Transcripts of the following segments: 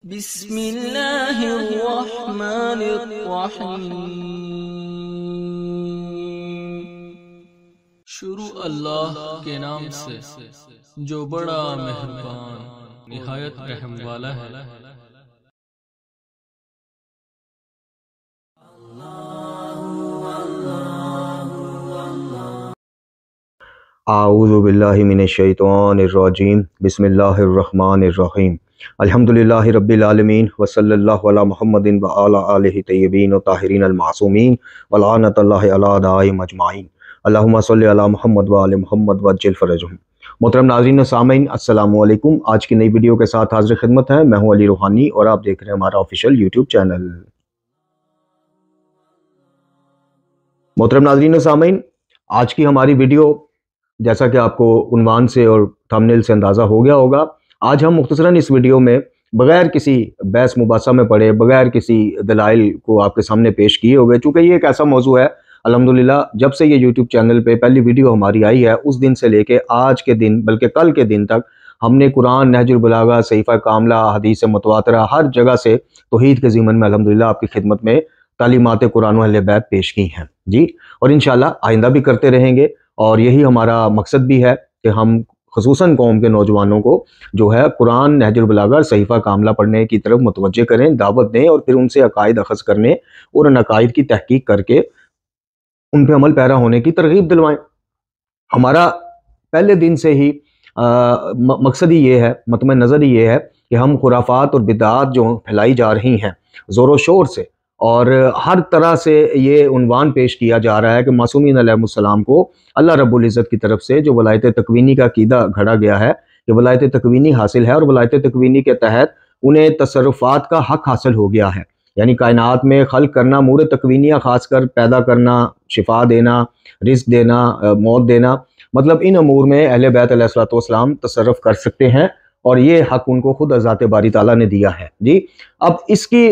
بسم اللہ الرحمن الرحیم۔ شروع اللہ کے نام سے جو بڑا مہربان نہایت رحم والا ہے۔ اعوذ باللہ من الشیطان الرجیم، بسم اللہ الرحمن الرحیم۔ الحمدللہ رب العالمین وصلی اللہ علی محمد وعلی آلہ طیبین الطاہرین المعصومین ولعنت اللہ علی اعدائہم اجمعین۔ اللہم صلی علی محمد وعلی محمد وعجل فرجہم۔ محترم ناظرین و سامعین، السلام علیکم۔ آج کی نئی ویڈیو کے ساتھ حاضر خدمت ہے، میں ہوں علی روحانی اور آپ دیکھ رہے ہیں ہمارا آفیشیل یوٹیوب چینل۔ محترم ناظرین و سامعین، آج کی ہماری ویڈیو جیسا کہ آپ کو عنوان سے اور تھمبنیل سے اندازہ ہو گیا ہوگا، آج ہم مختصراً اس ویڈیو میں بغیر کسی بحث مباحثہ میں پڑے، بغیر کسی دلائل کو آپ کے سامنے پیش کیے ہوگے، چونکہ یہ ایک ایسا موضوع ہے الحمدللہ جب سے یہ یوٹیوب چینل پہ پہلی ویڈیو ہماری آئی ہے اس دن سے لے کے آج کے دن بلکہ کل کے دن تک ہم نے قرآن، نہج البلاغہ، صحیفہ کاملہ، حدیث متواترہ، ہر جگہ سے توحید کے ضمن میں الحمدللہ آپ کی خدمت میں تعلیمات قرآن و اہل بیت پیش کی ہیں جی، اور انشاءاللہ آئندہ بھی کرتے رہیں گے، اور یہی ہمارا مقصد بھی ہے کہ ہم خصوصاً قوم کے نوجوانوں کو جو ہے قرآن، نہج البلاغہ اور صحیفہ کاملہ پڑھنے کی طرف متوجہ کریں، دعوت دیں، اور پھر ان سے عقائد اخذ کرنے اور ان عقائد کی تحقیق کر کے ان پہ عمل پیرا ہونے کی ترغیب دلوائیں۔ ہمارا پہلے دن سے ہی مقصد ہی یہ ہے، مطمع نظر ہی یہ ہے کہ ہم خرافات اور بدعات جو پھیلائی جا رہی ہیں زور و شور سے، اور ہر طرح سے یہ عنوان پیش کیا جا رہا ہے کہ معصومین علیہ السلام کو اللہ رب العزت کی طرف سے جو ولایت تکوینی کا عقیدہ گھڑا گیا ہے کہ ولایت تکوینی حاصل ہے، اور ولایت تکوینی کے تحت انہیں تصرفات کا حق حاصل ہو گیا ہے، یعنی کائنات میں خلق کرنا، امور تکوینیہ خاص کر پیدا کرنا، شفا دینا، رزق دینا، موت دینا، مطلب ان امور میں اہل بیت علیہ السلام تصرف کر سکتے ہیں، اور یہ حق ان کو خود ذات باری تعالیٰ نے دیا ہے جی۔ اب اس کی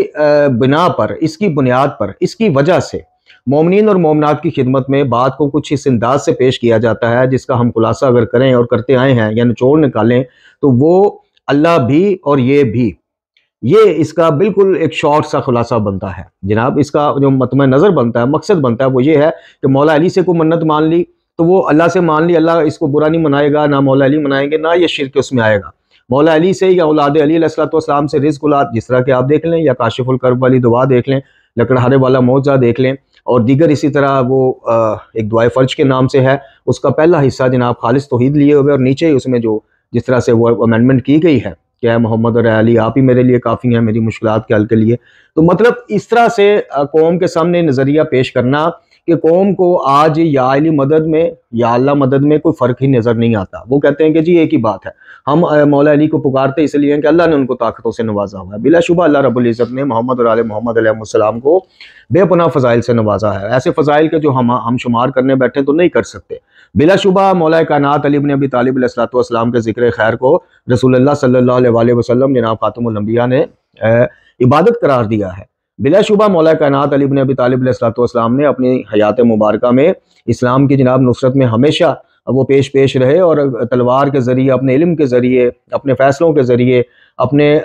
بنا پر، اس کی بنیاد پر، اس کی وجہ سے مومنین اور مومنات کی خدمت میں بات کو کچھ اس انداز سے پیش کیا جاتا ہے جس کا ہم خلاصہ اگر کریں اور کرتے آئے ہیں یا نچوڑ نکالیں تو وہ اللہ بھی اور یہ بھی، یہ اس کا بالکل ایک شارٹ سا خلاصہ بنتا ہے جناب۔ اس کا جو مطمع نظر بنتا ہے، مقصد بنتا ہے، وہ یہ ہے کہ مولا علی سے کوئی منت مان لی تو وہ اللہ سے مان لی، اللہ اس کو برا نہیں منائے گا، نہ مولا علی منائیں گے، نہ یہ شرک اس میں آئے گا۔ مولا علی سے یا اولاد علی علیہ السلام سے رزق اولاد، جس طرح کہ آپ دیکھ لیں، یا کاشف الکرب والی دعا دیکھ لیں، لکڑہارے والا معجزہ دیکھ لیں، اور دیگر اسی طرح وہ ایک دعائے فرج کے نام سے ہے، اس کا پہلا حصہ جناب خالص توحید لیے ہوئے، اور نیچے اس میں جو جس طرح سے وہ امینڈمنٹ کی گئی ہے کہ اے محمد اور اے علی آپ ہی میرے لیے کافی ہیں میری مشکلات کے حل کے لیے۔ تو مطلب اس طرح سے قوم کے سامنے نظریہ پیش کرنا کہ قوم کو آج یا علی مدد میں یا اللہ مدد میں کوئی فرق ہی نظر نہیں آتا، وہ کہتے ہیں کہ جی ایک ہی بات ہے، ہم مولا علی کو پکارتے اس لیے ہیں کہ اللہ نے ان کو طاقتوں سے نوازا ہوا ہے۔ بلا شبہ اللہ رب العزت نے محمد اور آل محمد علیہ السلام کو بے پناہ فضائل سے نوازا ہے، ایسے فضائل کے جو ہم شمار کرنے بیٹھے تو نہیں کر سکتے۔ بلا شبہ مولا کائنات علی بن ابی طالب علیہ السلام کے ذکر خیر کو رسول اللہ صلی اللہ علیہ وآلہ وسلم جناب خاتم الانبیاء نے عبادت قرار دیا ہے۔ بلا شبہ مولا کائنات علی بن ابی طالب علیہ السلام نے اپنی حیات مبارکہ میں اسلام کی جناب نصرت میں ہمیشہ وہ پیش رہے، اور تلوار کے ذریعے، اپنے علم کے ذریعے، اپنے فیصلوں کے ذریعے، اپنے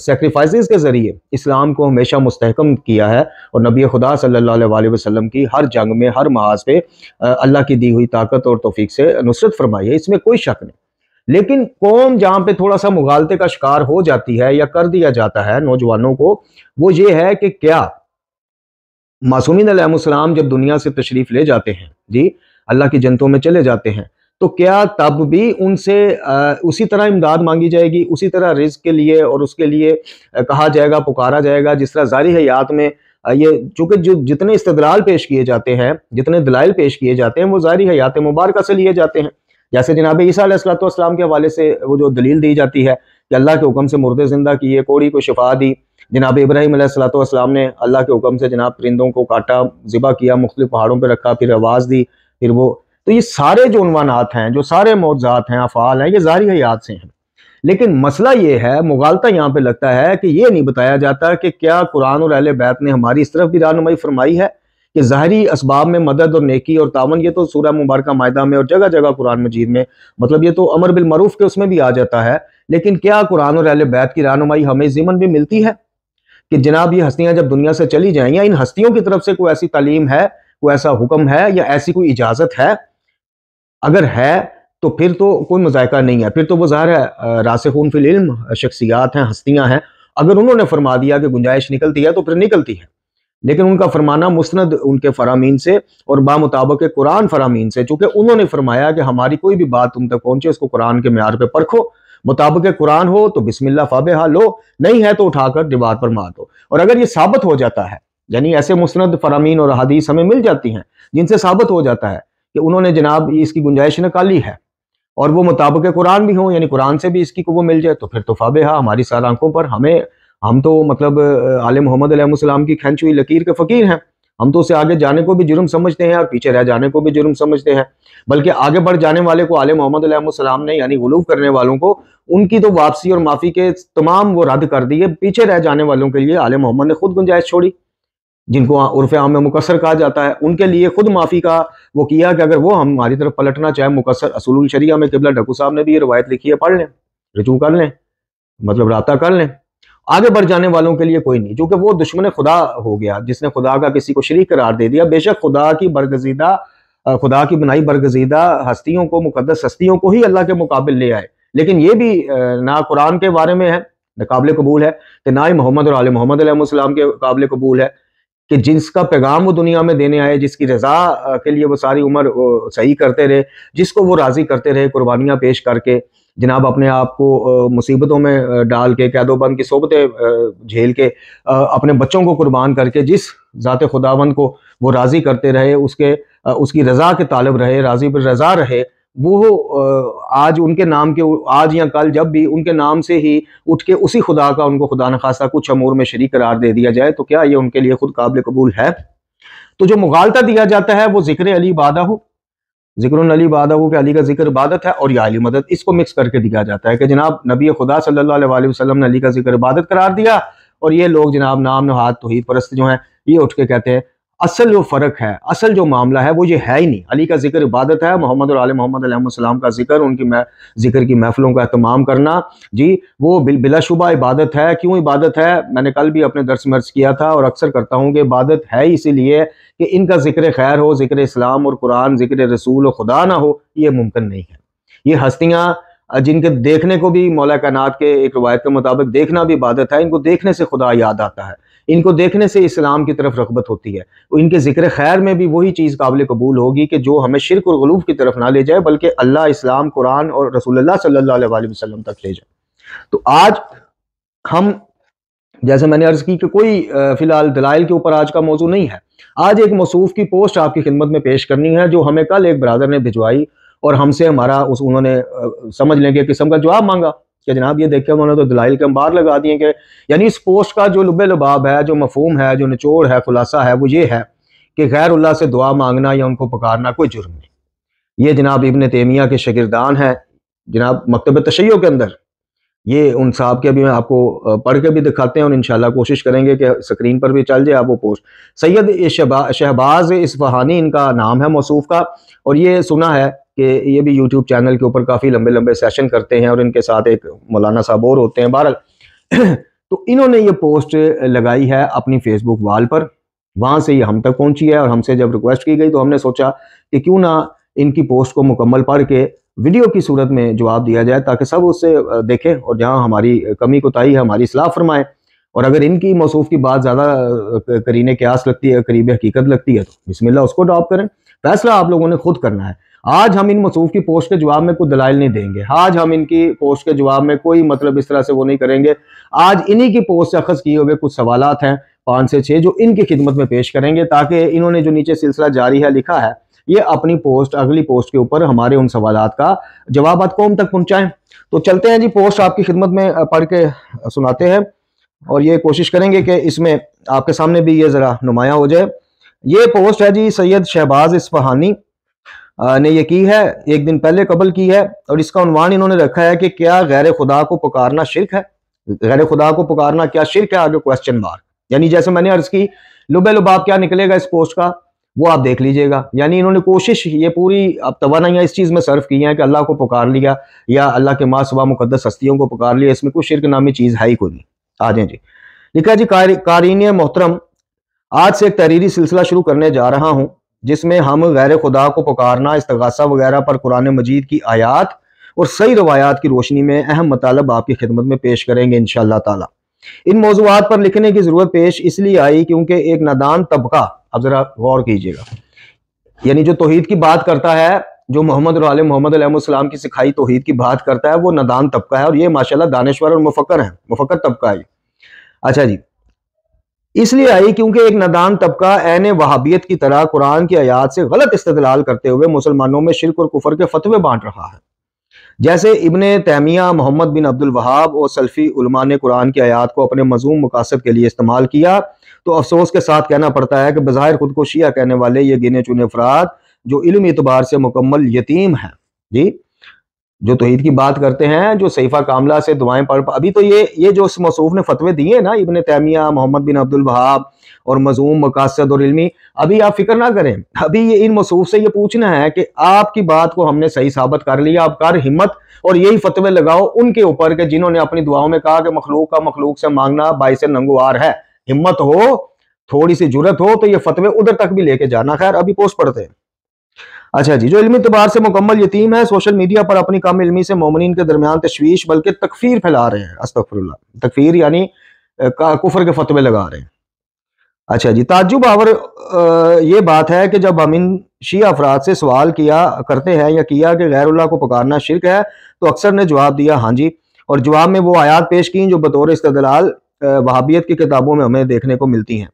سیکریفائسز کے ذریعے اسلام کو ہمیشہ مستحکم کیا ہے، اور نبی خدا صلی اللہ علیہ وآلہ وسلم کی ہر جنگ میں، ہر محاذ پہ اللہ کی دی ہوئی طاقت اور توفیق سے نصرت فرمائی ہے، اس میں کوئی شک نہیں۔ لیکن قوم جہاں پہ تھوڑا سا مغالطے کا شکار ہو جاتی ہے یا کر دیا جاتا ہے نوجوانوں کو، وہ یہ ہے کہ کیا معصومین علیہ السلام جب دنیا سے تشریف لے جاتے ہیں جی، اللہ کی جنتوں میں چلے جاتے ہیں، تو کیا تب بھی ان سے اسی طرح امداد مانگی جائے گی، اسی طرح رزق کے لیے اور اس کے لیے کہا جائے گا، پکارا جائے گا، جس طرح ظاہری حیات میں یہ چونکہ جتنے استدلال پیش کیے جاتے ہیں، جتنے دلائل پیش کیے جاتے ہیں، وہ ظاہری حیات مبارکہ سے لیے جاتے ہیں، جیسے جناب عیسیٰ علیہ السلام کے حوالے سے وہ جو دلیل دی جاتی ہے کہ اللہ کے حکم سے مردے زندہ کیے، کوڑی کو شفا دی، جناب ابراہیم علیہ السلام نے اللہ کے حکم سے جناب پرندوں کو کاٹا، ذبح کیا، مختلف پہاڑوں پہ رکھا، پھر آواز دی، پھر وہ، تو یہ سارے جو عنوانات ہیں، جو سارے معجزات ہیں، افعال ہیں، یہ ظاہری حیات سے ہیں۔ لیکن مسئلہ یہ ہے، مغالطہ یہاں پہ لگتا ہے کہ یہ نہیں بتایا جاتا کہ کیا قرآن اور اہل بیت نے ہماری اس طرف بھی رہنمائی فرمائی ہے کہ ظاہری اسباب میں مدد اور نیکی اور تعاون، یہ تو سورہ مبارکہ مائدہ میں اور جگہ جگہ قرآن مجید میں، مطلب یہ تو امر بالمعروف کے اس میں بھی آ جاتا ہے لیکن کیا قرآن اور اہل بیت کی رہنمائی ہمیں ضمن بھی ملتی ہے کہ جناب یہ ہستیاں جب دنیا سے چلی جائیں، یا ان ہستیوں کی طرف سے کوئی ایسی تعلیم ہے، کوئی ایسا حکم ہے، یا ایسی کوئی اجازت ہے؟ اگر ہے تو پھر تو کوئی مذائقہ نہیں ہے، پھر تو وہ ظاہر ہے راسخون فی العلم شخصیات ہیں، ہستیاں ہیں، اگر انہوں نے فرما دیا کہ گنجائش نکلتی ہے تو پھر نکلتی ہے، لیکن ان کا فرمانا مستند ان کے فرامین سے اور بامطابق قرآن فرامین سے، چونکہ انہوں نے فرمایا کہ ہماری کوئی بھی بات تم تک پہنچے اس کو قرآن کے معیار پہ پرکھو، مطابق قرآن ہو تو بسم اللہ فابہا لو، نہیں ہے تو اٹھا کر دیوار پر مار دو۔ اور اگر یہ ثابت ہو جاتا ہے، یعنی ایسے مستند فرامین اور حدیث ہمیں مل جاتی ہیں جن سے ثابت ہو جاتا ہے کہ انہوں نے جناب اس کی گنجائش نکالی ہے اور وہ مطابق قرآن بھی ہوں، یعنی قرآن سے بھی اس کی کو وہ مل جائے، تو پھر تو فابہا، ہماری سار آنکھوں پر، ہم تو مطلب آل محمد علیہ السلام کی کھینچ ہوئی لکیر کے فقیر ہیں، ہم تو اسے آگے جانے کو بھی جرم سمجھتے ہیں اور پیچھے رہ جانے کو بھی جرم سمجھتے ہیں، بلکہ آگے بڑھ جانے والے کو آل محمد علیہ السلام نے، یعنی غلو کرنے والوں کو، ان کی تو واپسی اور معافی کے تمام وہ رد کر دیے، پیچھے رہ جانے والوں کے لیے آل محمد نے خود گنجائش چھوڑی، جن کو عرف عام میں مقصر کہا جاتا ہے، ان کے لیے خود معافی کا وہ کیا کہ اگر وہ ہماری طرف پلٹنا چاہے مقصر، اصول الشریعہ میں قبلہ ڈھکو صاحب نے بھی یہ روایت لکھی ہے، پڑھ لیں، رجوع کر لیں، مطلب رابطہ کر لیں۔ آگے بڑھ جانے والوں کے لیے کوئی نہیں، جو کہ وہ دشمن خدا ہو گیا جس نے خدا کا کسی کو شریک قرار دے دیا۔ بے شک خدا کی بنائی برگزیدہ ہستیوں کو، مقدس ہستیوں کو ہی اللہ کے مقابل لے آئے، لیکن یہ بھی نہ قرآن کے بارے میں ہے، نہ قابل قبول ہے، کہ نہ ہی محمد اور آل محمد علیہ السلام کے قابل قبول ہے کہ جس کا پیغام وہ دنیا میں دینے آئے، جس کی رضا کے لیے وہ ساری عمر صحیح کرتے رہے، جس کو وہ راضی کرتے رہے قربانیاں پیش کر کے، جناب اپنے آپ کو مصیبتوں میں ڈال کے، قید و بند کی صحبتیں جھیل کے، اپنے بچوں کو قربان کر کے، جس ذات خداوند کو وہ راضی کرتے رہے، اس کی رضا کے طالب رہے، راضی پر رضا رہے، وہ آج ان کے نام کے، آج یا کل جب بھی ان کے نام سے ہی اٹھ کے اسی خدا کا ان کو خدا نخواستہ کچھ امور میں شریک قرار دے دیا جائے، تو کیا یہ ان کے لیے خود قابل قبول ہے؟ تو جو مغالطہ دیا جاتا ہے وہ ذکر علی بادہ، ذکر علی بادہ کہ علی کا ذکر عبادت ہے، اور یا علی مدد، اس کو مکس کر کے دیا جاتا ہے کہ جناب نبی خدا صلی اللہ علیہ وسلم نے علی کا ذکر عبادت قرار دیا، اور یہ لوگ جناب نام نہاد توحید پرست جو ہیں یہ اٹھ کے کہتے ہیں اصل جو فرق ہے، اصل جو معاملہ ہے وہ یہ ہے ہی نہیں، علی کا ذکر عبادت ہے، محمد اور آل محمد علیہ السلام کا ذکر، ان کی ذکر کی محفلوں کا اہتمام کرنا جی وہ بلا شبہ عبادت ہے۔ کیوں عبادت ہے؟ میں نے کل بھی اپنے درس میں عرض کیا تھا اور اکثر کرتا ہوں کہ عبادت ہے اسی لیے کہ ان کا ذکر خیر ہو، ذکر اسلام اور قرآن، ذکر رسول و خدا نہ ہو، یہ ممکن نہیں ہے۔ یہ ہستیاں جن کے دیکھنے کو بھی مولا کائنات کے ایک روایت کے مطابق دیکھنا بھی عبادت ہے، ان کو دیکھنے سے خدا یاد آتا ہے، ان کو دیکھنے سے اسلام کی طرف رغبت ہوتی ہے، ان کے ذکر خیر میں بھی وہی چیز قابل قبول ہوگی کہ جو ہمیں شرک اور غلو کی طرف نہ لے جائے، بلکہ اللہ، اسلام، قرآن اور رسول اللہ صلی اللہ علیہ وسلم تک لے جائے۔ تو آج ہم، جیسے میں نے عرض کی کہ کوئی فی الحال دلائل کے اوپر آج کا موضوع نہیں ہے، آج ایک موصوف کی پوسٹ آپ کی خدمت میں پیش کرنی ہے جو ہمیں کل ایک برادر نے بھجوائی، اور ہم سے انہوں نے سمجھ لیں کہ قسم کا جواب مانگا کہ جناب یہ دیکھیں انہوں نے تو دلائل کے انبار لگا دیے کہ یعنی اس پوسٹ کا جو لب لباب ہے، جو مفہوم ہے، جو نچوڑ ہے، خلاصہ ہے، وہ یہ ہے کہ غیر اللہ سے دعا مانگنا یا ان کو پکارنا کوئی جرم نہیں۔ یہ جناب ابن تیمیہ کے شاگردان ہیں، جناب مکتب تشیع کے اندر، یہ ان صاحب کے بھی میں آپ کو پڑھ کے بھی دکھاتے ہیں، اور انشاءاللہ کوشش کریں گے کہ سکرین پر بھی چل جائے آپ وہ پوسٹ۔ سید شہباز اصفہانی ان کا نام ہے موصوف کا، اور یہ سنا ہے کہ یہ بھی یوٹیوب چینل کے اوپر کافی لمبے لمبے سیشن کرتے ہیں، اور ان کے ساتھ ایک مولانا صاحب اور ہوتے ہیں۔ بہرحال تو انہوں نے یہ پوسٹ لگائی ہے اپنی فیس بک وال پر، وہاں سے یہ ہم تک پہنچی ہے، اور ہم سے جب ریکویسٹ کی گئی تو ہم نے سوچا کہ کیوں نہ ان کی پوسٹ کو مکمل پڑھ کے ویڈیو کی صورت میں جواب دیا جائے، تاکہ سب اس سے دیکھیں اور جہاں ہماری کمی کوتاہی ہے ہماری اصلاح فرمائیں، اور اگر ان کی موصوف کی بات زیادہ قرین قیاس لگتی ہے، قریب حقیقت لگتی ہے، تو بسم اللہ اس کو اڈاپٹ کریں، فیصلہ آپ لوگوں نے خود کرنا ہے۔ آج ہم ان موصوف کی پوسٹ کے جواب میں کوئی دلائل نہیں دیں گے، آج ہم ان کی پوسٹ کے جواب میں کوئی مطلب اس طرح سے وہ نہیں کریں گے، آج انہی کی پوسٹ سے اخذ کیے ہوئے کچھ سوالات ہیں 5 سے 6 جو ان کی خدمت میں پیش کریں گے، تاکہ انہوں نے جو نیچے سلسلہ جاری ہے لکھا ہے، یہ اپنی پوسٹ، اگلی پوسٹ کے اوپر ہمارے ان سوالات کا جوابات قوم تک پہنچائیں۔ تو چلتے ہیں جی، پوسٹ آپ کی خدمت میں پڑھ کے سناتے ہیں، اور یہ کوشش کریں گے کہ اس میں آپ کے سامنے بھی یہ ذرا نمایاں ہو جائے۔ یہ پوسٹ ہے جی سید شہباز اصفہانی نے یہ کی ہے، ایک دن پہلے قبل کی ہے، اور اس کا عنوان انہوں نے رکھا ہے کہ کیا غیر خدا کو پکارنا شرک ہے؟ غیر خدا کو پکارنا کیا شرک ہے؟ آگے کوسچن مارک، یعنی جیسے میں نے عرض کی لب لباب کیا نکلے گا اس پوسٹ کا، وہ آپ دیکھ لیجئے گا. یعنی انہوں نے کوشش یہ پوری اب توانائیاں اس چیز میں صرف کی ہیں کہ اللہ کو پکار لیا یا اللہ کے ماں سوا مقدس ہستیوں کو پکار لیا، اس میں کوئی شرک نامی چیز ہے ہی کوئی نہیں. آ جائیں جی. لکھا جی قارئین محترم، آج سے ایک تحریری سلسلہ شروع کرنے جا رہا ہوں جس میں ہم غیر خدا کو پکارنا، استغاثہ وغیرہ پر قرآن مجید کی آیات اور صحیح روایات کی روشنی میں اہم مطالب آپ کی خدمت میں پیش کریں گے انشاءاللہ تعالی. ان موضوعات پر لکھنے کی ضرورت پیش اس لیے آئی کیونکہ ایک نادان طبقہ، اب ذرا غور کیجئے گا، یعنی جو توحید کی بات کرتا ہے، جو محمد اور آل محمد علیہ السلام کی سکھائی توحید کی بات کرتا ہے، وہ نادان طبقہ ہے، اور یہ ماشاءاللہ دانشور اور مفکر ہیں، مفکر طبقہ ہے. اچھا جی، اس لیے آئی کیونکہ ایک نادان طبقہ عین وہابیت کی طرح قرآن کی آیات سے غلط استدلال کرتے ہوئے مسلمانوں میں شرک اور کفر کے فتوے بانٹ رہا ہے. جیسے ابن تیمیہ، محمد بن عبد الوہاب اور سلفی علماء نے قرآن کی آیات کو اپنے مذموم مقاصد کے لیے استعمال کیا، تو افسوس کے ساتھ کہنا پڑتا ہے کہ بظاہر خود کو شیعہ کہنے والے یہ گنے چنے افراد جو علمی اعتبار سے مکمل یتیم ہیں، جی، جو توحید کی بات کرتے ہیں، جو صحیفہ کاملہ سے دعائیں پڑھ ابھی تو یہ جو اس موصوف نے فتوے دیے نا، ابن تیمیہ، محمد بن عبد الوہاب اور مذموم مقاصد اور علمی، ابھی آپ فکر نہ کریں، ابھی یہ ان موصوف سے یہ پوچھنا ہے کہ آپ کی بات کو ہم نے صحیح ثابت کر لیا، آپ کر ہمت اور یہی فتوے لگاؤ ان کے اوپر کہ جنہوں نے اپنی دعاؤں میں کہا کہ مخلوق کا مخلوق سے مانگنا باعث ننگوار ہے. ہمت ہو، تھوڑی سی جرت ہو تو یہ فتوے ادھر تک بھی لے کے جانا. خیر ابھی پوسٹ پڑھتے ہیں. اچھا جی، جو علمی اعتبار سے مکمل یتیم ہے، سوشل میڈیا پر اپنی کم علمی سے مومنین کے درمیان تشویش بلکہ تکفیر پھیلا رہے ہیں. استغفر اللہ. تکفیر یعنی کفر کے فتوے لگا رہے ہیں. اچھا جی، تعجب آور یہ بات ہے کہ جب ہم ان شیعہ افراد سے سوال کیا کرتے ہیں یا کیا کہ غیر اللہ کو پکارنا شرک ہے، تو اکثر نے جواب دیا ہاں جی، اور جواب میں وہ آیات پیش کی جو بطور استدلال وہابیت کی کتابوں میں ہمیں دیکھنے کو ملتی ہیں.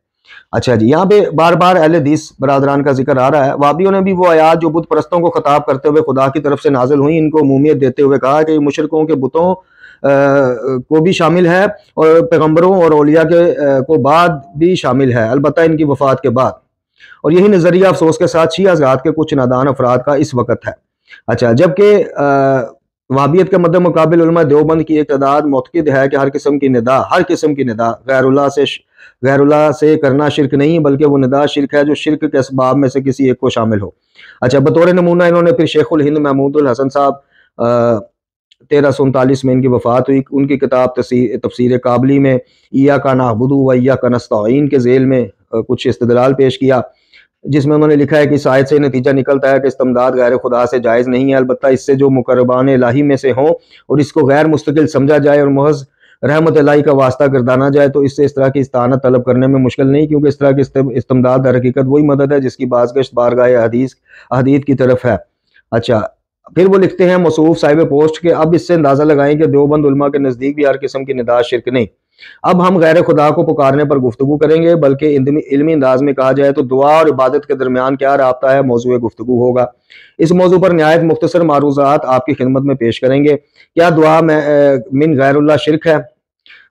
اچھا جی، یہاں پہ بار بار اہل حدیث برادران کا ذکر آ رہا ہے. وہابیوں نے بھی وہ آیات جو بت پرستوں کو خطاب کرتے ہوئے خدا کی طرف سے نازل ہوئیں ان کو عمومیت دیتے ہوئے کہا کہ یہ مشرکوں کے بتوں کو بھی شامل ہے اور پیغمبروں اور اولیاء کے کو بعد بھی شامل ہے، البتہ ان کی وفات کے بعد. اور یہی نظریہ افسوس کے ساتھ شیعہ حضرات کے کچھ نادان افراد کا اس وقت ہے. اچھا، جبکہ وہابیت کے مد مقابل علماء دیوبند کی ایک تعداد معتقد ہے کہ ہر قسم کی ندا غیر اللہ سے کرنا شرک نہیں، بلکہ وہ ندا شرک ہے جو شرک کے اسباب میں سے کسی ایک کو شامل ہو. اچھا، بطور نمونہ انہوں نے پھر شیخ الہند محمود الحسن صاحب 1339 میں ان کی وفات ہوئی، ان کی کتاب تفسیر قابلی میں ایاک نعبد و ایاک نستعین کے ذیل میں کچھ استدلال پیش کیا، جس میں انہوں نے لکھا ہے کہ اس آیت سے نتیجہ نکلتا ہے کہ استمداد غیر خدا سے جائز نہیں ہے، البتہ اس سے جو مقربان الہی میں سے ہوں اور اس کو غیر مستقل سمجھا جائے اور محض رحمت الہی کا واسطہ گردانا جائے تو اس سے اس طرح کی استعانت طلب کرنے میں مشکل نہیں، کیونکہ اس طرح کی استمداد در حقیقت وہی مدد ہے جس کی بازگشت بارگاہ احادیث کی طرف ہے. اچھا، پھر وہ لکھتے ہیں موصوف صاحب پوسٹ کہ اب اس سے اندازہ لگائیں کہ دیوبند علماء کے نزدیک بھی ہر قسم کی ندا شرک نہیں. اب ہم غیر خدا کو پکارنے پر گفتگو کریں گے، بلکہ علمی انداز میں کہا جائے تو دعا اور عبادت کے درمیان کیا رابطہ ہے، موضوع گفتگو ہوگا. اس موضوع پر نہایت مختصر معروضات آپ کی خدمت میں پیش کریں گے. کیا دعا من غیر اللہ شرک ہے؟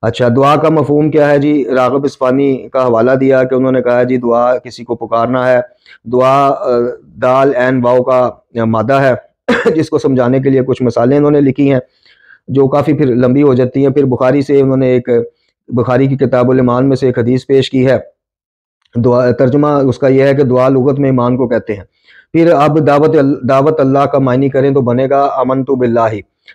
اچھا، دعا کا مفہوم کیا ہے جی؟ راغب اصفہانی کا حوالہ دیا کہ انہوں نے کہا جی دعا کسی کو پکارنا ہے. دعا دال عین واو کا مادہ ہے جس کو سمجھانے کے لیے کچھ مثالیں انہوں نے لکھی ہیں جو کافی پھر لمبی ہو جاتی ہیں. پھر بخاری سے انہوں نے بخاری کی کتاب الایمان میں سے ایک حدیث پیش کی ہے. دعا ترجمہ اس کا یہ ہے کہ دعا لغت میں ایمان کو کہتے ہیں. پھر اب دعوت اللہ کا معنی کریں تو بنے گا امنت باللہ.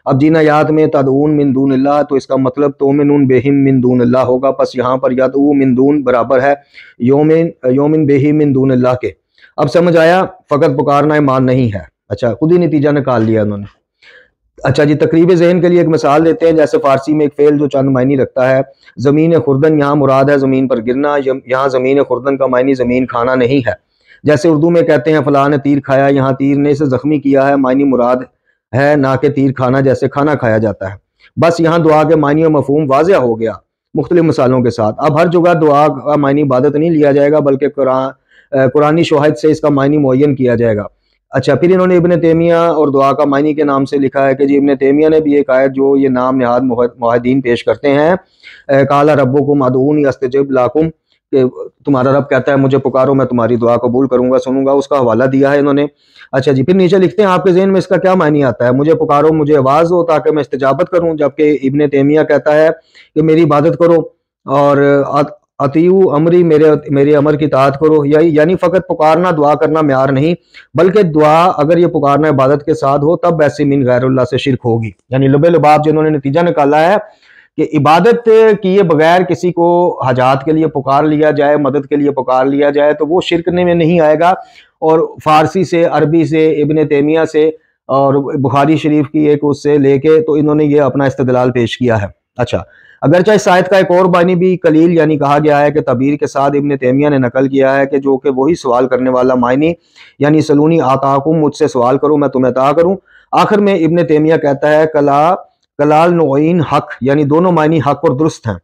اب جن آیات میں تدعون من دون اللہ تو اس کا مطلب تومنون بہم من دون اللہ ہوگا، پس یہاں پر یدعو من دون برابر ہے یومن بہم من دون اللہ کے. اب سمجھ آیا، فقط پکارنا ایمان نہیں ہے. اچھا، خود ہی نتیجہ نکال لیا انہوں نے. اچھا جی، تقریب ذہن کے لیے ایک مثال دیتے ہیں. جیسے فارسی میں ایک فعل جو چند معنی رکھتا ہے، زمین خوردن، یہاں مراد ہے زمین پر گرنا، یہاں زمین خوردن کا معنی زمین کھانا نہیں ہے. جیسے اردو میں کہتے ہیں فلاں نے تیر کھایا، یہاں تیر نے اسے زخمی کیا ہے، معنی مراد ہے نہ کہ تیر کھانا جیسے کھانا کھایا جاتا ہے. بس یہاں دعا کے معنی و مفہوم واضح ہو گیا مختلف مثالوں کے ساتھ. اب ہر جگہ دعا کا معنی عبادت نہیں لیا جائے گا، بلکہ قرآنی شواہد سے اس کا معنی معین کیا جائے گا. اچھا، پھر انہوں نے ابن تیمیہ اور دعا کا معنی کے نام سے لکھا ہے کہ جی ابن تیمیہ نے بھی ایک آیت جو یہ نام نہاد موحدین پیش کرتے ہیں، قال ربکم ادعونی استجب لکم، کہ تمہارا رب کہتا ہے مجھے پکارو میں تمہاری دعا قبول کروں گا، سنوں گا، اس کا حوالہ دیا ہے انہوں نے. اچھا جی، پھر نیچے لکھتے ہیں آپ کے ذہن میں اس کا کیا معنی آتا ہے، مجھے پکارو، مجھے آواز ہو تاکہ میں استجابت کروں. جبکہ ابن تیمیہ کہتا ہے کہ میری عبادت کرو اور اطیعو امری، میرے امر کی اطاعت کرو، یعنی فقط پکارنا دعا کرنا معیار نہیں، بلکہ دعا اگر یہ پکارنا عبادت کے ساتھ ہو تب ایسی من غیر اللہ سے شرک ہوگی۔ یعنی لب لباب جنہوں نے نتیجہ نکالا ہے کہ عبادت کیے بغیر کسی کو حاجات کے لیے پکار لیا جائے، مدد کے لیے پکار لیا جائے تو وہ شرک میں نہیں آئے گا۔ اور فارسی سے، عربی سے، ابن تیمیہ سے اور بخاری شریف کی ایک اس سے لے کے تو انہوں نے یہ اپنا استدلال پیش کیا ہے۔ اچھا، اگرچہ اس آیت کا ایک اور معنی بھی قلیل یعنی کہا گیا ہے کہ تعبیر کے ساتھ ابن تیمیہ نے نقل کیا ہے کہ جو کہ وہی سوال کرنے والا معنی، یعنی سلونی آتاکم، مجھ سے سوال کرو میں تمہیں عطا کروں۔ آخر میں ابن تیمیہ کہتا ہے کلال نوعین حق، یعنی دونوں معنی حق اور درست ہیں۔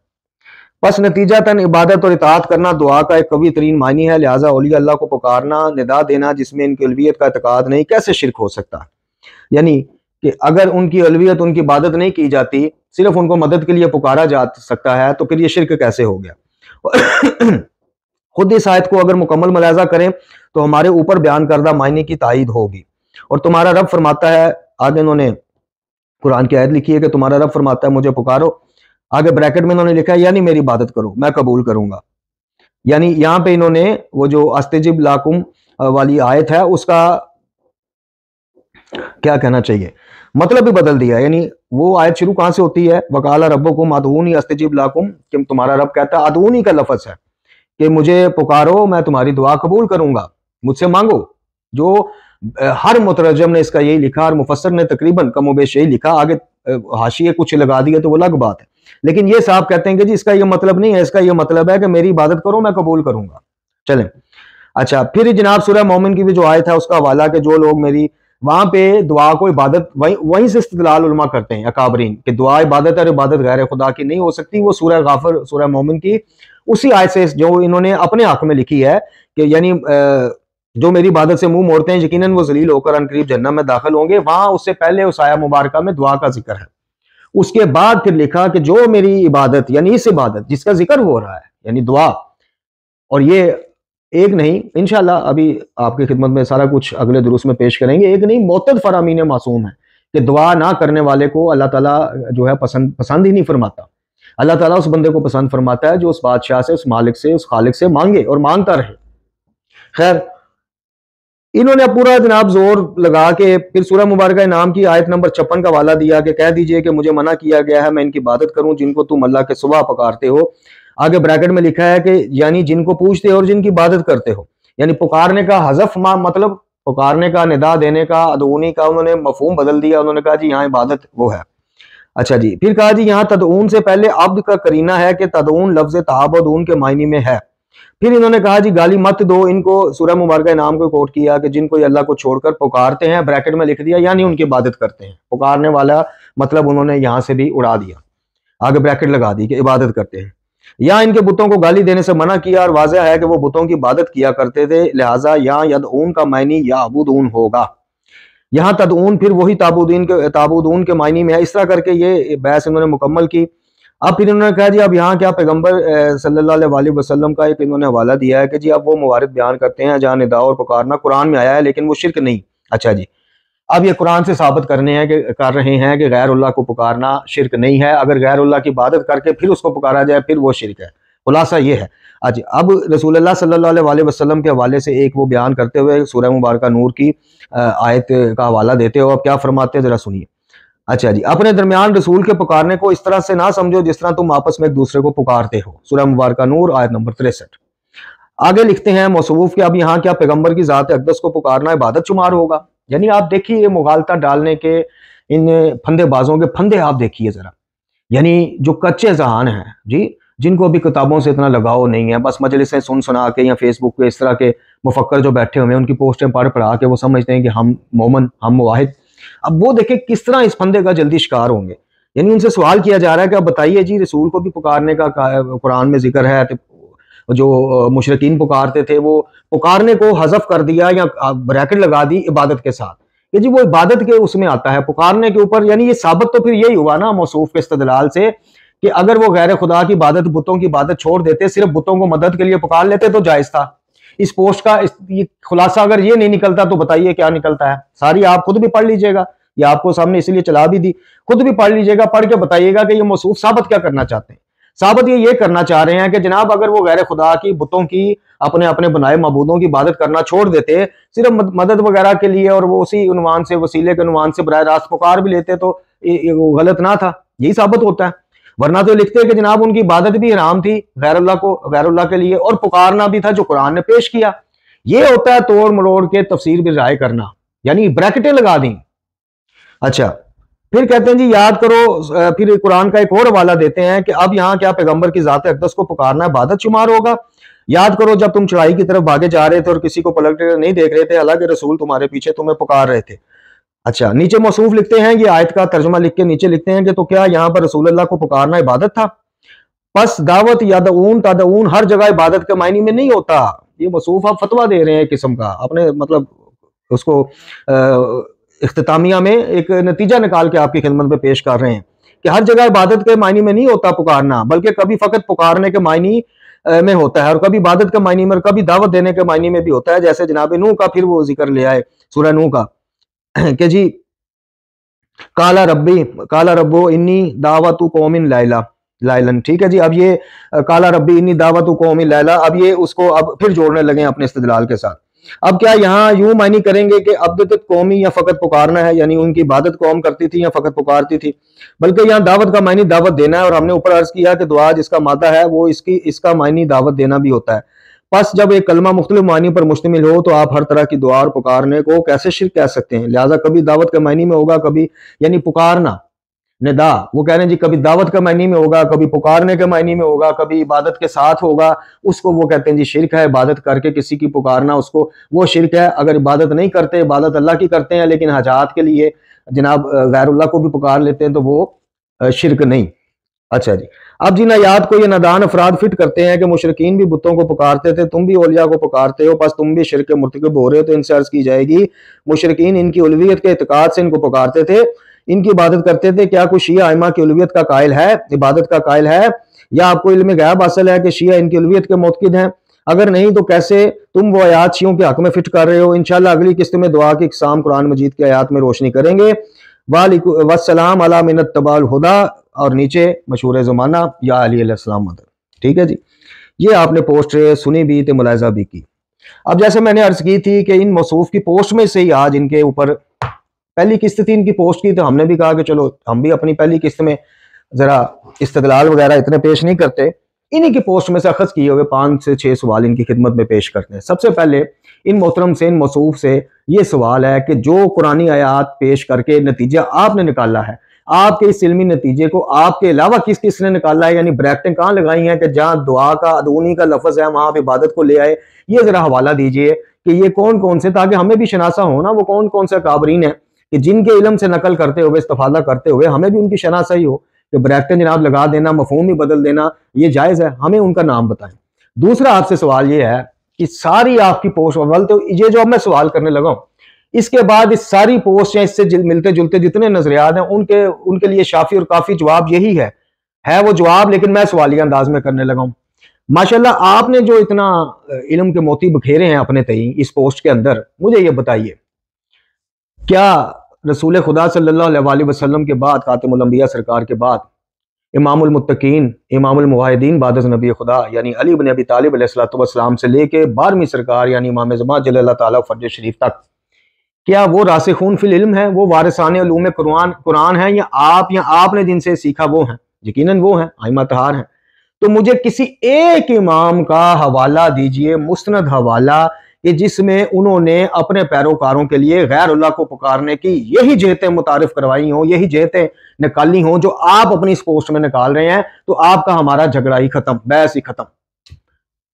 پس نتیجتاً عبادت اور اطاعت کرنا دعا کا ایک قوی ترین معنی ہے، لہٰذا اولیاء اللہ کو پکارنا، ندا دینا جس میں ان کی الوہیت کا اعتقاد نہیں، کیسے شرک ہو سکتا ہے؟ یعنی کہ اگر ان کی الوہیت، ان کی عبادت نہیں کی جاتی، صرف ان کو مدد کے لیے پکارا جا سکتا ہے، تو پھر یہ شرک کیسے ہو گیا؟ خود اس آیت کو اگر مکمل ملاحظہ کریں تو ہمارے اوپر بیان کردہ معنی کی تائید ہوگی۔ اور تمہارا رب فرماتا ہے، آگے انہوں نے قرآن کی آیت لکھی ہے کہ تمہارا رب فرماتا ہے مجھے پکارو، آگے بریکٹ میں انہوں نے لکھا ہے یعنی میری عبادت کرو میں قبول کروں گا۔ یعنی یہاں پہ انہوں نے وہ جو استجب لاکم والی آیت ہے اس کا کیا کہنا چاہیے مطلب بھی بدل دیا۔ یعنی وہ آیت شروع کہاں سے ہوتی ہے؟ وقال ربکم ادعونی استجب لاکم، کہ تمہارا رب کہتا ہے، ادعونی کا لفظ ہے کہ مجھے پکارو میں تمہاری دعا قبول کروں گا، مجھ سے مانگو۔ جو ہر مترجم نے اس کا یہی لکھا اور مفسر نے تقریباً کم و بیش یہی لکھا، آگے حاشیے کچھ لگا دیے تو وہ الگ بات ہے، لیکن یہ صاحب کہتے ہیں کہ جی اس کا یہ مطلب نہیں ہے، اس کا یہ مطلب ہے کہ میری عبادت کرو میں قبول کروں گا۔ چلیں اچھا، پھر جناب سورہ مومن کی بھی جو آیت ہے اس کا حوالہ کہ جو لوگ میری، وہاں پہ دعا کو عبادت وہیں سے استدلال علماء کرتے ہیں اکابرین کہ دعا عبادت ہے اور عبادت غیر خدا کی نہیں ہو سکتی۔ وہ سورہ غافر، سورہ مومن کی اسی آیت سے جو انہوں نے اپنے حق میں لکھی ہے کہ یعنی جو میری عبادت سے منہ موڑتے ہیں یقیناً وہ ذلیل ہو کر عنقریب جہنم میں داخل ہوں گے، وہاں اس سے پہلے اس آیہ مبارکہ میں دعا کا ذکر ہے۔ اس کے بعد پھر لکھا کہ جو میری عبادت، یعنی اس عبادت جس کا ذکر ہو رہا ہے یعنی دعا، اور یہ ایک نہیں، انشاءاللہ ابھی آپ کی خدمت میں سارا کچھ اگلے دروس میں پیش کریں گے، ایک نہیں معتد فرامین معصوم ہے کہ دعا نہ کرنے والے کو اللہ تعالیٰ جو ہے پسند ہی نہیں فرماتا۔ اللہ تعالیٰ اس بندے کو پسند فرماتا ہے جو اس بادشاہ سے، اس مالک سے، اس خالق سے مانگے اور مانگتا رہے۔ خیر، انہوں نے پورا جناب زور لگا کے پھر سورہ مبارکہ انعام کی آیت نمبر 56 کا حوالہ دیا کہ کہہ دیجئے کہ مجھے منع کیا گیا ہے میں ان کی عبادت کروں جن کو تم اللہ کے سوا پکارتے ہو۔ آگے بریکٹ میں لکھا ہے کہ یعنی جن کو پوچھتے ہو اور جن کی عبادت کرتے ہو، یعنی پکارنے کا حذف مطلب پکارنے کا، ندا دینے کا، ادعونی کا انہوں نے مفہوم بدل دیا، انہوں نے کہا جی یہاں عبادت وہ ہے۔ اچھا جی، پھر کہا جی یہاں تدعون سے پہلے عبد کا قرینہ ہے کہ تدعون لفظ تعبدون کے معنی میں ہے۔ پھر انہوں نے کہا جی گالی مت دو ان کو، سورہ مبارکہ انعام کو کوٹ کیا کہ جن کو یہ اللہ کو چھوڑ کر پکارتے ہیں، بریکٹ میں لکھ دیا یعنی ان کی عبادت کرتے ہیں، پکارنے والا مطلب انہوں نے یہاں سے بھی اڑا دیا، آگے بریکٹ لگا دی کہ عبادت کرتے ہیں۔ یہاں ان کے بتوں کو گالی دینے سے منع کیا اور واضح ہے کہ وہ بتوں کی عبادت کیا کرتے تھے، لہٰذا یہاں یدعون کا معنی یعبدون ہوگا۔ یہاں تدعون پھر وہی تعبدون کے معنی میں ہے۔ اس طرح کر کے یہ بحث انہوں نے مکمل کی۔ اب پھر انہوں نے کہا جی اب یہاں کیا پیغمبر صلی اللہ علیہ وآلہ وسلم کا ایک انہوں نے حوالہ دیا ہے کہ جی اب وہ موارد بیان کرتے ہیں جہاں ندا اور پکارنا قرآن میں آیا ہے لیکن وہ شرک نہیں۔ اچھا جی، اب یہ قرآن سے ثابت کر رہے ہیں کہ غیر اللہ کو پکارنا شرک نہیں ہے، اگر غیر اللہ کی عبادت کر کے پھر اس کو پکارا جائے پھر وہ شرک ہے۔ خلاصہ یہ ہے۔ اچھا، اب رسول اللہ صلی اللہ علیہ وآلہ وسلم کے حوالے سے ایک وہ بیان کرتے ہوئے سورہ مبارکہ نور کی آیت کا حوالہ دیتے ہو، اب کیا فرماتے ہیں ذرا سنیے۔ اچھا جی، اپنے درمیان رسول کے پکارنے کو اس طرح سے نہ سمجھو جس طرح تم آپس میں ایک دوسرے کو پکارتے ہو، سورہ مبارکہ نور آیت نمبر 63۔ آگے لکھتے ہیں موصوف کہ اب یہاں کیا پیغمبر کی ذات اقدس کو پکارنا عبادت شمار ہوگا؟ یعنی آپ دیکھیے یہ مغالطہ ڈالنے کے ان پھندے بازوں کے پھندے آپ دیکھیے ذرا، یعنی جو کچے ذہان ہیں جی، جن کو بھی کتابوں سے اتنا لگاؤ نہیں ہے، بس مجلسیں سنا کے یا فیس بک پہ اس طرح کے مفکر جو بیٹھے ہوئے ہیں ان کی پوسٹیں پڑھا کے وہ سمجھتے ہیں کہ ہم مومن، ہم موحد۔ اب وہ دیکھیں کس طرح اس پھندے کا جلدی شکار ہوں گے۔ یعنی ان سے سوال کیا جا رہا ہے کہ اب بتائیے جی رسول کو بھی پکارنے کا قرآن میں ذکر ہے، جو مشرکین پکارتے تھے وہ پکارنے کو حذف کر دیا یا بریکٹ لگا دی عبادت کے ساتھ کہ جی وہ عبادت کے اس میں آتا ہے پکارنے کے اوپر، یعنی یہ ثابت تو پھر یہی ہوا نا موصوف کے استدلال سے کہ اگر وہ غیر خدا کی عبادت، بتوں کی عبادت چھوڑ دیتے، صرف بتوں کو مدد کے لیے پکار لیتے تو جائز تھا۔ اس پوسٹ کا یہ خلاصہ اگر یہ نہیں نکلتا تو بتائیے کیا نکلتا ہے؟ ساری آپ خود بھی پڑھ لیجئے گا، یہ آپ کو سامنے اسی لیے چلا بھی دی، خود بھی پڑھ لیجئے گا، پڑھ کے بتائیے گا کہ یہ موصوف ثابت کیا کرنا چاہتے ہیں۔ ثابت یہ کرنا چاہ رہے ہیں کہ جناب اگر وہ غیر خدا کی بتوں کی اپنے اپنے بنائے معبودوں کی عبادت کرنا چھوڑ دیتے صرف مدد وغیرہ کے لیے اور وہ اسی عنوان سے وسیلے کے عنوان سے براہ راست پکار بھی لیتے تو غلط نہ تھا، یہی ثابت ہوتا ہے۔ ورنہ تو لکھتے کہ جناب ان کی عبادت بھی حرام تھی غیر اللہ کے لیے، اور پکارنا بھی تھا جو قرآن نے پیش کیا۔ یہ ہوتا ہے توڑ مروڑ کے تفسیر بھی رائے کرنا، یعنی بریکٹیں لگا دیں۔ اچھا پھر کہتے ہیں جی یاد کرو، پھر قرآن کا ایک اور حوالہ دیتے ہیں کہ اب یہاں کیا پیغمبر کی ذات اقدس کو پکارنا عبادت شمار ہوگا؟ یاد کرو جب تم چڑھائی کی طرف بھاگے جا رہے تھے اور کسی کو پلٹ کر نہیں دیکھ رہے تھے، حالانکہ رسول تمہارے پیچھے تمہیں پکار رہے تھے۔ اچھا نیچے موصوف لکھتے ہیں، یہ آیت کا ترجمہ لکھ کے نیچے لکھتے ہیں کہ تو کیا یہاں پر رسول اللہ کو پکارنا عبادت تھا؟ پس دعوت یدعون تدعون ہر جگہ عبادت کے معنی میں نہیں ہوتا۔ یہ موصوف آپ فتویٰ دے رہے ہیں قسم کا، اپنے مطلب اس کو اختتامیہ میں ایک نتیجہ نکال کے آپ کی خدمت میں پیش کر رہے ہیں کہ ہر جگہ عبادت کے معنی میں نہیں ہوتا پکارنا، بلکہ کبھی فقط پکارنے کے معنی میں ہوتا ہے، اور کبھی عبادت کے معنی میں اور کبھی دعوت دینے کے معنی میں بھی ہوتا ہے، جیسے جناب نوح کا پھر وہ ذکر لے آئے سورہ نوح کا کہ جی کالا ربو انی دعوت قوم لیلن، ٹھیک ہے جی۔ اب یہ کالا ربی انی دعوت قوم لیلا، اب یہ اس کو اب پھر جوڑنے لگے اپنے استدلال کے ساتھ۔ اب کیا یہاں یوں معنی کریں گے کہ عبادت قومی یا فقط پکارنا ہے، یعنی ان کی عبادت قوم کرتی تھی یا فقط پکارتی تھی؟ بلکہ یہاں دعوت کا معنی دعوت دینا ہے، اور ہم نے اوپر عرض کیا کہ دعا جس کا مادہ ہے وہ اس کا معنی دعوت دینا بھی ہوتا ہے۔ پس جب ایک کلمہ مختلف معنی پر مشتمل ہو تو آپ ہر طرح کی دعا اور پکارنے کو کیسے شرک کہہ سکتے ہیں؟ لہٰذا کبھی دعوت کے معنی میں ہوگا، کبھی یعنی پکارنا ندا، وہ کہہ رہے ہیں جی کبھی دعوت کے معنی میں ہوگا، کبھی پکارنے کے معنی میں ہوگا، کبھی عبادت کے ساتھ ہوگا، اس کو وہ کہتے ہیں جی شرک ہے۔ عبادت کر کے کسی کی پکارنا اس کو وہ شرک ہے۔ اگر عبادت نہیں کرتے، عبادت اللہ کی کرتے ہیں لیکن حاجات کے لیے جناب غیر اللہ کو بھی پکار لیتے ہیں تو وہ شرک نہیں۔ اچھا جی اب جن آیات کو یہ نادان افراد فٹ کرتے ہیں کہ مشرکین بھی بتوں کو پکارتے تھے، تم بھی اولیاء کو پکارتے ہو، پس تم بھی شرک کے مرتکب ہو رہے ہو، تو ان سے عرض کی جائے گی مشرکین ان کی الوہیت کے اعتقاد سے ان کو پکارتے تھے، ان کی عبادت کرتے تھے، کیا کوئی شیعہ ائمہ کی الوہیت کا قائل ہے، عبادت کا قائل ہے، یا آپ کو علم غیب حاصل ہے کہ شیعہ ان کی الوہیت کے معتقد ہیں؟ اگر نہیں تو کیسے تم وہ آیات شیعوں کے حق میں فٹ کر رہے ہو؟ انشاءاللہ اگلی قسط میں دعا کی اقسام قرآن مجید کی آیات میں روشنی کریں گے۔ والسلام علی من اتبع الہدی، اور نیچے مشہور زمانہ یا علی علیہ السلام مدد۔ ٹھیک ہے جی، یہ آپ نے پوسٹ سنی بھی تے ملاحظہ بھی کی۔ اب جیسے میں نے عرض کی تھی کہ ان موصوف کی پوسٹ میں سے ہی آج ان کے اوپر پہلی قسط تھی ان کی پوسٹ کی، تو ہم نے بھی کہا کہ چلو ہم بھی اپنی پہلی قسط میں ذرا استدلال وغیرہ اتنے پیش نہیں کرتے، انہی کی پوسٹ میں سے اخذ کیے ہوئے 5 سے 6 سوال ان کی خدمت میں پیش کرتے ہیں۔ سب سے پہلے ان محترم سے، ان موصوف سے یہ سوال ہے کہ جو قرآنی آیات پیش کر کے نتیجہ آپ نے نکالا ہے، آپ کے اس علمی نتیجے کو آپ کے علاوہ کس نے نکالا ہے؟ یعنی بریکٹیں کہاں لگائی ہیں کہ جہاں دعا کا ادعونی کا لفظ ہے وہاں آپ عبادت کو لے آئے؟ یہ ذرا حوالہ دیجئے کہ یہ کون سے، تاکہ ہمیں بھی شناسہ ہونا وہ کون سے اکابرین ہیں کہ جن کے علم سے نقل کرتے ہوئے، استفادہ کرتے ہوئے ہمیں بھی ان کی شناسائی ہو کہ بریکٹیں جناب لگا دینا، مفہوم ہی بدل دینا یہ جائز ہے؟ ہمیں ان کا نام بتائیں۔ دوسرا آپ سے سوال یہ ہے کہ ساری آپ کی پوسٹ، اول تو یہ جو اب میں سوال کرنے لگا ہوں، اس کے بعد اس ساری پوسٹ یا اس سے ملتے جلتے جتنے نظریات ہیں ان کے لیے شافی اور کافی جواب یہی ہے وہ جواب، لیکن میں سوالیہ انداز میں کرنے لگا ہوں۔ ماشاءاللہ آپ نے جو اتنا علم کے موتی بکھیرے ہیں اپنے تئیں اس پوسٹ کے اندر، مجھے یہ بتائیے کیا رسول خدا صلی اللہ علیہ وسلم کے بعد، خاتم الانبیاء سرکار کے بعد، امام المتقین، امام الموحدین بعد از نبی خدا یعنی علی بن ابی طالب علیہ السلام سے لے کے 12ویں سرکار یعنی امام زمان جل اللہ تعالیٰ فرج شریف تک، کیا وہ راسخون فی العلم ہیں، وہ وارثان علوم قرآن ہیں، یا آپ نے جن سے سیکھا وہ ہیں؟ یقیناً وہ ہیں، ائمہ طہار ہیں۔ تو مجھے کسی ایک امام کا حوالہ دیجئے، مستند حوالہ، کہ جس میں انہوں نے اپنے پیروکاروں کے لیے غیر اللہ کو پکارنے کی یہی جہتیں متعارف کروائی ہوں، یہی جہتیں نکالی ہوں جو آپ اپنی اس پوسٹ میں نکال رہے ہیں، تو آپ کا ہمارا جھگڑا ہی ختم، بحث ہی ختم۔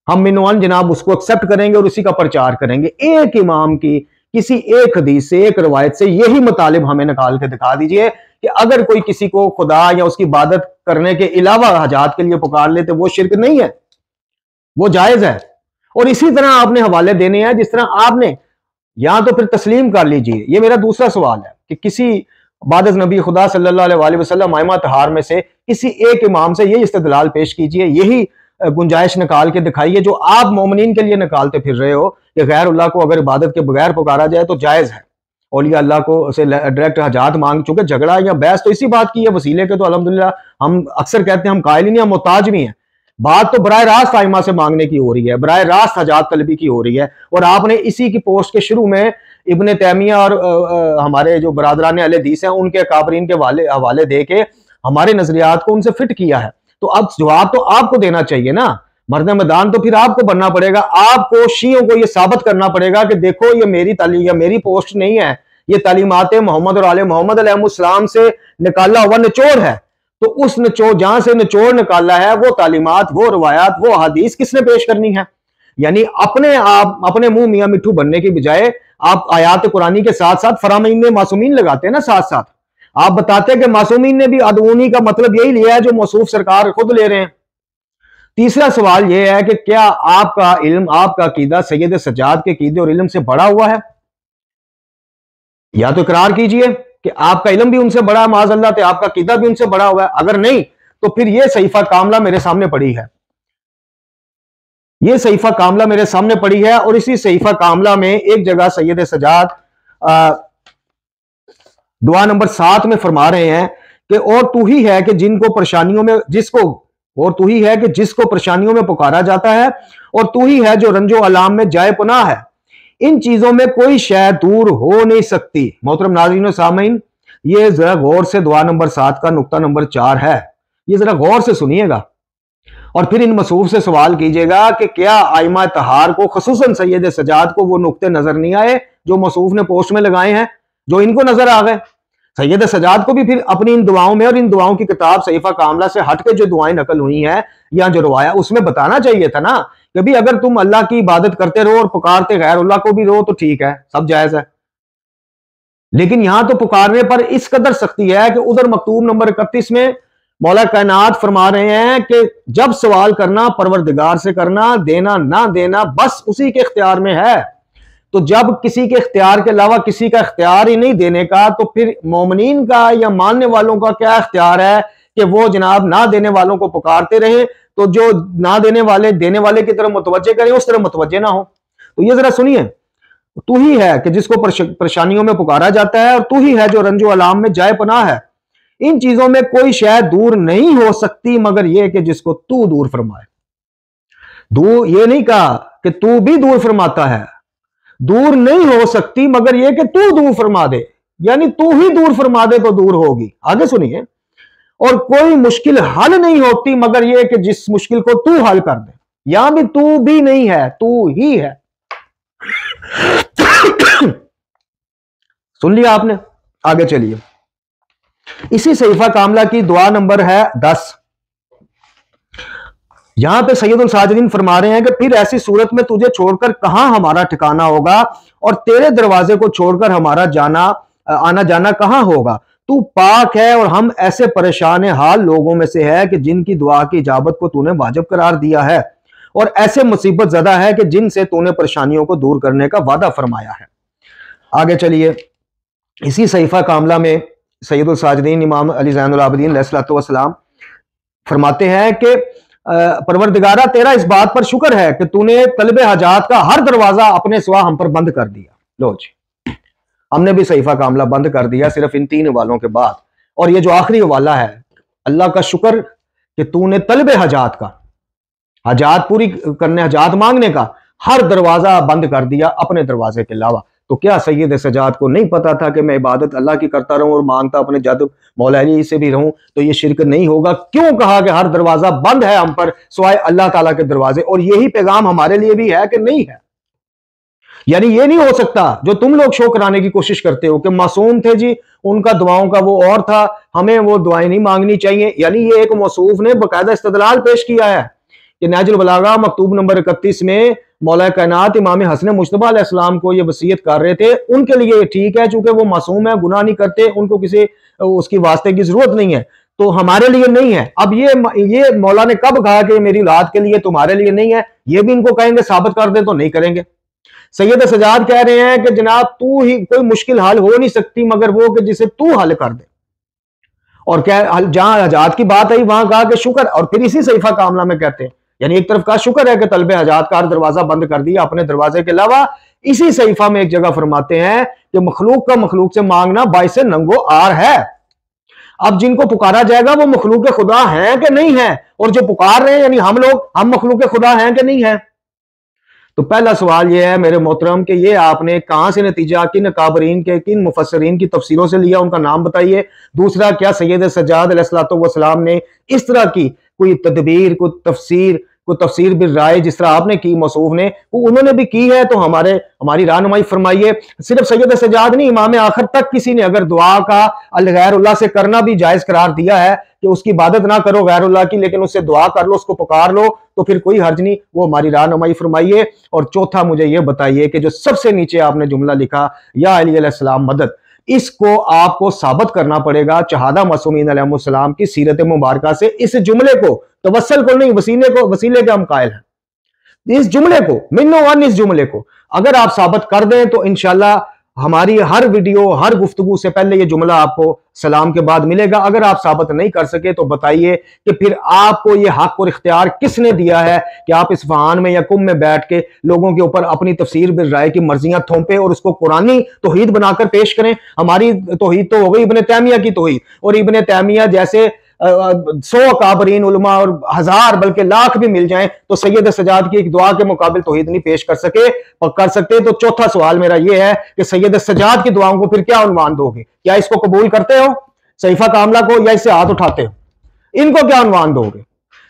ہم منوان جناب اس کو ایکسپٹ کریں گے اور اسی کا پرچار کریں گے۔ ایک امام کی کسی ایک حدیث سے، ایک روایت سے یہی مطالب ہمیں نکال کے دکھا دیجئے کہ اگر کوئی کسی کو خدا یا اس کی عبادت کرنے کے علاوہ حاجات کے لیے پکار لیتے وہ شرک نہیں ہے، وہ جائز ہے۔ اور اسی طرح آپ نے حوالے دینے ہیں جس طرح آپ نے، یا تو پھر تسلیم کر لیجئے۔ یہ میرا دوسرا سوال ہے کہ کسی بعد از نبی خدا صلی اللہ علیہ وسلم ائمہ طہار میں سے کسی ایک امام سے یہی استدلال پیش کیجئے، یہی گنجائش نکال کے دکھائیے جو آپ مومنین کے لیے نکالتے پھر رہے ہو کہ غیر اللہ کو اگر عبادت کے بغیر پکارا جائے تو جائز ہے۔ اولیاء اللہ کو سے ڈائریکٹ حاجات مانگ، چونکہ جھگڑا یا بحث تو اسی بات کی ہے، وسیلے کے تو الحمدللہ ہم اکثر کہتے ہیں ہم قائل ہی نہیں، ہم محتاج بھی ہیں، بات تو براہ راست ائمہ سے مانگنے کی ہو رہی ہے، براہ راست حاجات طلبی کی ہو رہی ہے، اور آپ نے اسی کی پوسٹ کے شروع میں ابن تیمیہ اور ہمارے جو برادران اہل حدیث ہیں ان کے اکابرین کے حوالے دے کے ہمارے نظریات کو ان سے فٹ کیا ہے، تو اب جواب تو آپ کو دینا چاہیے نا، مرد میدان تو پھر آپ کو بننا پڑے گا، آپ کو شیعوں کو یہ ثابت کرنا پڑے گا کہ دیکھو یہ میری تعلیم یا میری پوسٹ نہیں ہے، یہ تعلیمات محمد اور آل محمد علیہ السلام سے نکالا ہوا نچوڑ ہے، تو اس نچوڑ جہاں سے نچوڑ نکالا ہے وہ تعلیمات، وہ روایات، وہ حدیث کس نے پیش کرنی ہے؟ یعنی اپنے منہ میاں مٹھو بننے کی بجائے آپ آیات قرآنی کے ساتھ ساتھ فرامین معصومین لگاتے ہیں نا، ساتھ ساتھ آپ بتاتے ہیں کہ معصومین نے بھی ادعونی کا مطلب یہی لیا ہے جو موصوف سرکار خود لے رہے ہیں۔ تیسرا سوال یہ ہے کہ کیا آپ کا علم، آپ کا عقیدہ سید سجاد کے عقیدے اور علم سے بڑا ہوا ہے؟ یا تو اقرار کیجئے کہ آپ کا علم بھی ان سے بڑا ہے، معاذ اللہ، تو آپ کا عقیدہ بھی ان سے بڑا ہوا ہے، اگر نہیں تو پھر یہ صحیفہ کاملہ میرے سامنے پڑی ہے، یہ صحیفہ کاملہ میرے سامنے پڑی ہے، اور اسی صحیفہ کاملہ میں ایک جگہ سید سجاد دعا نمبر 7 میں فرما رہے ہیں کہ اور تو ہی ہے کہ جن کو پریشانیوں میں جس کو پریشانیوں میں پکارا جاتا ہے، اور تو ہی ہے جو رنج و الام میں جائے پناہ ہے، ان چیزوں میں کوئی شے دور ہو نہیں سکتی۔ محترم ناظرین و سامعین، یہ ذرا غور سے دعا نمبر 7 کا نقطہ نمبر 4 ہے، یہ ذرا غور سے سنیے گا، اور پھر ان مصوف سے سوال کیجئے گا کہ کیا ائمہ طہار کو، خصوصاً سید سجاد کو، وہ نقطے نظر نہیں آئے جو مصوف نے پوسٹ میں لگائے ہیں، جو ان کو نظر آ گئے؟ سید سجاد کو بھی پھر اپنی ان دعاؤں میں اور ان دعاؤں کی کتاب صحیفہ کاملہ سے ہٹ کے جو دعائیں نقل ہوئی ہیں یا جو روایا، اس میں بتانا چاہیے تھا نا کہ بھی اگر تم اللہ کی عبادت کرتے رہو اور پکارتے غیر اللہ کو بھی رہو تو ٹھیک ہے، سب جائز ہے، لیکن یہاں تو پکارنے پر اس قدر سختی ہے کہ ادھر مکتوب نمبر 31 میں مولا کائنات فرما رہے ہیں کہ جب سوال کرنا پروردگار سے کرنا، دینا نہ دینا بس اسی کے اختیار میں ہے، تو جب کسی کے اختیار کے علاوہ کسی کا اختیار ہی نہیں دینے کا، تو پھر مومنین کا یا ماننے والوں کا کیا اختیار ہے کہ وہ جناب نہ دینے والوں کو پکارتے رہیں، تو جو نہ دینے والے دینے والے کی طرف متوجہ کریں اس طرف متوجہ نہ ہو۔ تو یہ ذرا سنیے، تو ہی ہے کہ جس کو پریشانیوں میں پکارا جاتا ہے، اور تو ہی ہے جو رنج و الام میں جائے پناہ ہے، ان چیزوں میں کوئی شے دور نہیں ہو سکتی مگر یہ کہ جس کو تو دور فرمائے۔ دور یہ نہیں کہا کہ تو بھی دور فرماتا ہے، دور نہیں ہو سکتی مگر یہ کہ تو دور فرما دے، یعنی تو ہی دور فرما دے تو دور ہوگی۔ آگے سنیے، اور کوئی مشکل حل نہیں ہوتی مگر یہ کہ جس مشکل کو تو حل کر دے، یہاں بھی تو بھی نہیں ہے، تو ہی ہے۔ سن لیا آپ نے؟ آگے چلیے، اسی صحیفہ کاملہ کی دعا نمبر ہے 10، یہاں پہ سید الساجدین فرما رہے ہیں کہ پھر ایسی صورت میں تجھے چھوڑ کر کہاں ہمارا ٹھکانہ ہوگا، اور تیرے دروازے کو چھوڑ کر ہمارا آنا جانا کہاں ہوگا؟ تو پاک ہے اور ہم ایسے پریشان حال لوگوں میں سے ہے کہ جن کی دعا کی اجابت کو تو نے واجب قرار دیا ہے، اور ایسے مصیبت زدہ ہے کہ جن سے تو نے پریشانیوں کو دور کرنے کا وعدہ فرمایا ہے۔ آگے چلیے، اسی صحیفہ کاملہ میں سید الساجدین امام علی زین العابدین علیہ السلام فرماتے ہیں کہ پروردگارہ تیرا اس بات پر شکر ہے کہ تو نے طلب حاجات کا ہر دروازہ اپنے سوا ہم پر بند کر دیا۔ لو جی، ہم نے بھی صحیفہ کاملہ بند کر دیا صرف ان 3 حوالوں کے بعد، اور یہ جو آخری حوالہ ہے، اللہ کا شکر کہ تو نے طلب حاجات کا، حاجات پوری کرنے، حاجات مانگنے کا ہر دروازہ بند کر دیا اپنے دروازے کے علاوہ۔ تو کیا سید سجاد کو نہیں پتا تھا کہ میں عبادت اللہ کی کرتا رہوں اور مانگتا اپنے جد مولا علی سے بھی رہوں تو یہ شرک نہیں ہوگا؟ کیوں کہا کہ ہر دروازہ بند ہے ہم پر سوائے اللہ تعالیٰ کے دروازے؟ اور یہی پیغام ہمارے لیے بھی ہے کہ نہیں ہے، یعنی یہ نہیں ہو سکتا جو تم لوگ شو کرانے کی کوشش کرتے ہو کہ معصوم تھے جی، ان کا دعاؤں کا وہ اور تھا، ہمیں وہ دعائیں نہیں مانگنی چاہیے، یعنی یہ ایک موصوف نے باقاعدہ استدلال پیش کیا ہے کہ نہج البلاغہ مکتوب نمبر 31 میں مولا کائنات امام حسن مجتبی علیہ السلام کو یہ وصیت کر رہے تھے، ان کے لیے یہ ٹھیک ہے چونکہ وہ معصوم ہے، گناہ نہیں کرتے، ان کو کسی اس کی واسطے کی ضرورت نہیں ہے، تو ہمارے لیے نہیں ہے۔ اب یہ مولا نے کب کہا کہ میری اولاد کے لیے تمہارے لیے نہیں ہے؟ یہ بھی ان کو کہیں گے ثابت کر دیں تو نہیں کریں گے۔ سید سجاد کہہ رہے ہیں کہ جناب تو ہی، کوئی مشکل حل ہو نہیں سکتی مگر وہ کہ جسے تو حل کر دے، اور جہاں حاجات کی بات آئی وہاں کہا کہ شکر، اور پھر اسی صحیفہ کاملہ میں کہتے ہیں یعنی ایک طرف کا شکر ہے کہ طلب حاجات کا دروازہ بند کر دیا اپنے دروازے کے علاوہ. اسی صحیفہ میں ایک جگہ فرماتے ہیں کہ مخلوق کا مخلوق سے مانگنا باعث ننگو آر ہے. اب جن کو پکارا جائے گا وہ مخلوق خدا ہیں کہ نہیں ہیں, اور جو پکار رہے ہیں یعنی ہم مخلوق خدا ہیں کہ نہیں ہیں. تو پہلا سوال یہ ہے میرے محترم کہ یہ آپ نے کہاں سے نتیجہ, کن اکابرین کے, کن مفسرین کی تفسیروں سے لیا, ان کا نام بتائیے. دوسرا, کیا سید سجاد علیہ الصلوۃ والسلام نے اس طرح کی کوئی تدبیر, کوئی تفسیر بالرائے جس طرح آپ نے کی, موصوف نے, انہوں نے بھی کی ہے تو ہماری رہنمائی فرمائیے. صرف سید سجاد نہیں, امام آخر تک کسی نے اگر دعا کا غیر اللہ سے کرنا بھی جائز قرار دیا ہے کہ اس کی عبادت نہ کرو غیر اللہ کی, لیکن اس سے دعا کر لو, اس کو پکار لو, تو پھر کوئی حرج نہیں, وہ ہماری رہنمائی فرمائیے. اور چوتھا, مجھے یہ بتائیے کہ جو سب سے نیچے آپ نے جملہ لکھا یا علی علیہ السلام مدد, اس کو آپ کو ثابت کرنا پڑے گا چہادہ معصومین علیہ السلام کی سیرت مبارکہ سے. اس جملے کو, توسل کو نہیں, وسیلے کے ہم قائل ہیں, اس جملے کو اس جملے کو اگر آپ ثابت کر دیں تو انشاءاللہ ہماری ہر ویڈیو, ہر گفتگو سے پہلے یہ جملہ آپ کو سلام کے بعد ملے گا. اگر آپ ثابت نہیں کر سکے تو بتائیے کہ پھر آپ کو یہ حق اور اختیار کس نے دیا ہے کہ آپ اس فہان میں یا کم میں بیٹھ کے لوگوں کے اوپر اپنی تفسیر بالرائے کی مرضیاں تھوپیں اور اس کو قرآنی توحید بنا کر پیش کریں. ہماری توحید تو ہو گئی ابن تیمیہ کی توحید, اور ابن تیمیہ جیسے 100 اکابرین علماء اور 1000 بلکہ لاکھ بھی مل جائیں تو سید سجاد کی ایک دعا کے مقابل توحید نہیں پیش کر سکتے. تو چوتھا سوال میرا یہ ہے کہ سید سجاد کی دعاؤں کو پھر کیا عنوان دو گے؟ کیا اس کو قبول کرتے ہو صحیفہ کاملہ کو, یا اس سے ہاتھ اٹھاتے ہو؟ ان کو کیا عنوان دو گے؟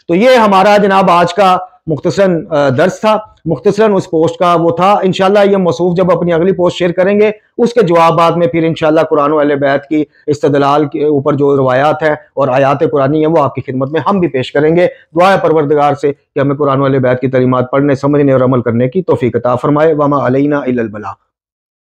تو یہ ہمارا جناب آج کا مختصراً درس تھا, مختصراً اس پوسٹ کا وہ تھا. انشاءاللہ یہ موصوف جب اپنی اگلی پوسٹ شیئر کریں گے اس کے جوابات میں پھر انشاءاللہ قرآن و اہل بیت کی استدلال کے اوپر جو روایات ہیں اور آیات قرآنی ہیں وہ آپ کی خدمت میں ہم بھی پیش کریں گے. دعا ہے پروردگار سے کہ ہمیں قرآن و اہل بیت کی تعلیمات پڑھنے, سمجھنے اور عمل کرنے کی توفیق عطا فرمائے. وما علینا الا البلاغ.